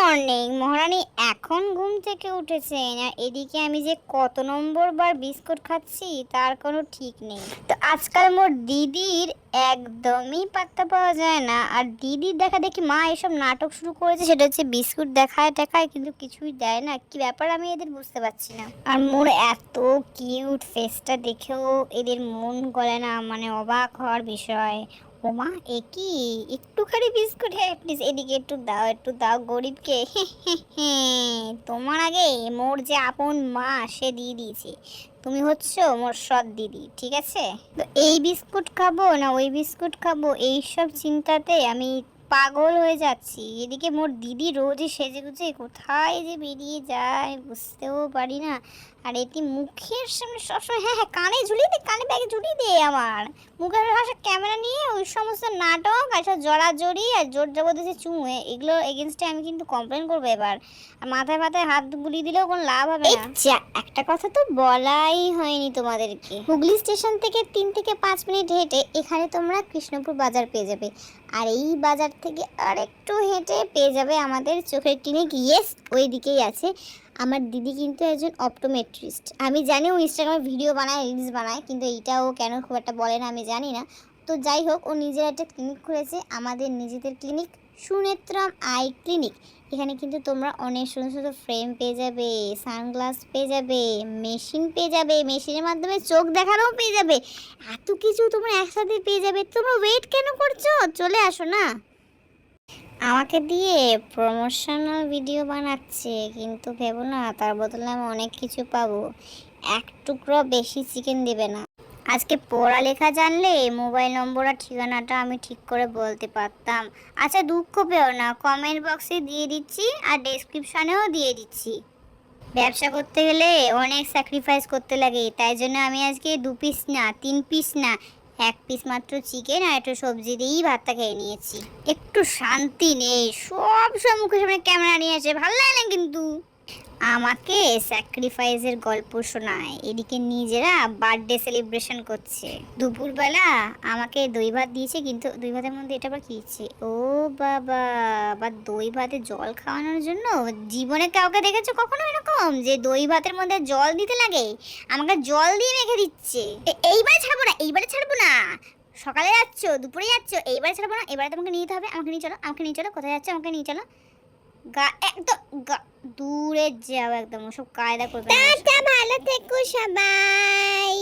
Morning. মহারানী এখন ঘুম থেকে উঠেছেন, আর এদিকে আমি যে কত নম্বর বার বিস্কুট খাচ্ছি তার কোনো ঠিক নেই। তো আজকাল মোর দিদির একদমই পাত্তা পাওয়া যায় না। আর দিদির দেখা দেখি মা এসব নাটক শুরু করেছে, সেটা হচ্ছে বিস্কুট দেখায় টেকায় কিন্তু কিছুই দেয় না। কি ব্যাপার আমি এদের বুঝতে পারছি না। আর মোর এত কিউট ফেসটা দেখেও এদের মন গলে না, মানে অবাক হওয়ার বিষয়। ওমা একই একটুখানি বিস্কুট, হ্যাঁ প্লিজ এদিকে একটু দাও গরিবকে। তোমার আগে মোর যে আপন মা সে দিয়ে দিয়েছে, তুমি হচ্ছ মোর সৎ দিদি, ঠিক আছে? তো এই বিস্কুট খাবো না ওই বিস্কুট খাবো, এইসব চিন্তাতে আমি পাগল হয়ে যাচ্ছি। এদিকে মোর দিদি রোজই সেজে গুজে কোথায় যে বেরিয়ে যায় বুঝতেও পারি না। আর এটি মুখের সামনে সবসময় হ্যাঁ হ্যাঁ কানে ঝুলিয়ে দে, কানে ব্যাগে ঝুলিয়ে দে। আমার মুখের ভাষা ক্যামেরা নিয়ে ওই সমস্ত নাটক আর সব জড়াজড়ি আর জোর জবরদস্তি চুমুয়ে, এগুলোর এগেনস্টে আমি কিন্তু কমপ্লেন করবো এবার। আর মাথায় মাথায় হাত বুলিয়ে দিলেও কোনো লাভ হবে না। একটা কথা তো বলাই হয়নি তোমাদেরকে, হুগলি স্টেশন থেকে 3 থেকে 5 মিনিট হেঁটে এখানে তোমরা কৃষ্ণপুর বাজার পেয়ে যাবে। আর এই বাজার থেকে আর একটু হেঁটে পেয়ে যাবে আমাদের চোখের ক্লিনিক। ইয়েস, ওই দিকেই আছে। আমার দিদি কিন্তু একজন অপটোমেট্রিস্ট। আমি জানি ও ইনস্টাগ্রামে ভিডিও বানায়, রিলস বানায়, কিন্তু এইটাও কেন খুব একটা বলে না আমি জানি না। তো যাই হোক, ও নিজের একটা ক্লিনিক খুলেছে, আমাদের নিজেদের ক্লিনিক, সুনেত্রাম আই ক্লিনিক। এখানে কিন্তু তোমরা অনেক সুন্দর সুন্দর ফ্রেম পেয়ে যাবে, সানগ্লাস পেয়ে যাবে, মেশিন পেয়ে যাবে, মেশিনের মাধ্যমে চোখ দেখানোও পেয়ে যাবে। এত কিছু তোমরা একসাথে পেয়ে যাবে। তোমরা ওয়েট কেন করছো? চলে আসো না। আমাকে দিয়ে প্রমোশনাল ভিডিও বানাচ্ছে, কিন্তু ভেবো না তার বদলে আমি অনেক কিছু পাবো। এক টুকরো বেশি চিকেন দেবে না। আজকে পড়ালেখা জানলে মোবাইল নম্বর আর ঠিকানাটা আমি ঠিক করে বলতে পারতাম। আচ্ছা দুঃখ পেও না, কমেন্ট বক্সে দিয়ে দিচ্ছি আর ডেসক্রিপশনেও দিয়ে দিচ্ছি। ব্যবসা করতে গেলে অনেক স্যাক্রিফাইস করতে লাগে, তাই জন্য আমি আজকে 2 পিস না 3 পিস না 1 পিস মাত্র চিকেন আর একটু সবজি দিয়েই ভাতটা খেয়ে নিয়েছি। একটু শান্তি নেই, সব মুখের সামনে ক্যামেরা নিয়ে আসে, ভালো লাগে না কিন্তু। আমাকে স্যাক্রিফাইসের গল্প শোনায়, এদিকে নিজেরা বার্থডে সেলিব্রেশন করছে। দুপুরবেলা আমাকে দই ভাত দিয়েছে, কিন্তু দই ভাতের মধ্যে এটা আবার কি দিচ্ছে? ও বাবা, আবার দই ভাতে জল খাওয়ানোর জন্য। জীবনে কাউকে দেখেছো কখনো এরকম যে দই ভাতের মধ্যে জল দিতে লাগে? আমাকে জল দিয়ে মেখে দিচ্ছে। এইবারে ছাড়বো না, এইবারে ছাড়বো না। সকালে যাচ্ছ, দুপুরে যাচ্ছ, এইবারে ছাড়বো না। এবারে তোমাকে নিয়ে যেতে হবে, আমাকে নিয়ে চলো, আমাকে নিয়ে চলো। কোথায় যাচ্ছ? আমাকে নিয়ে চলো। একদম দূরে যাও, একদম ওসব কায়দা করবে না। টাটা, ভালো থেকো সবাই।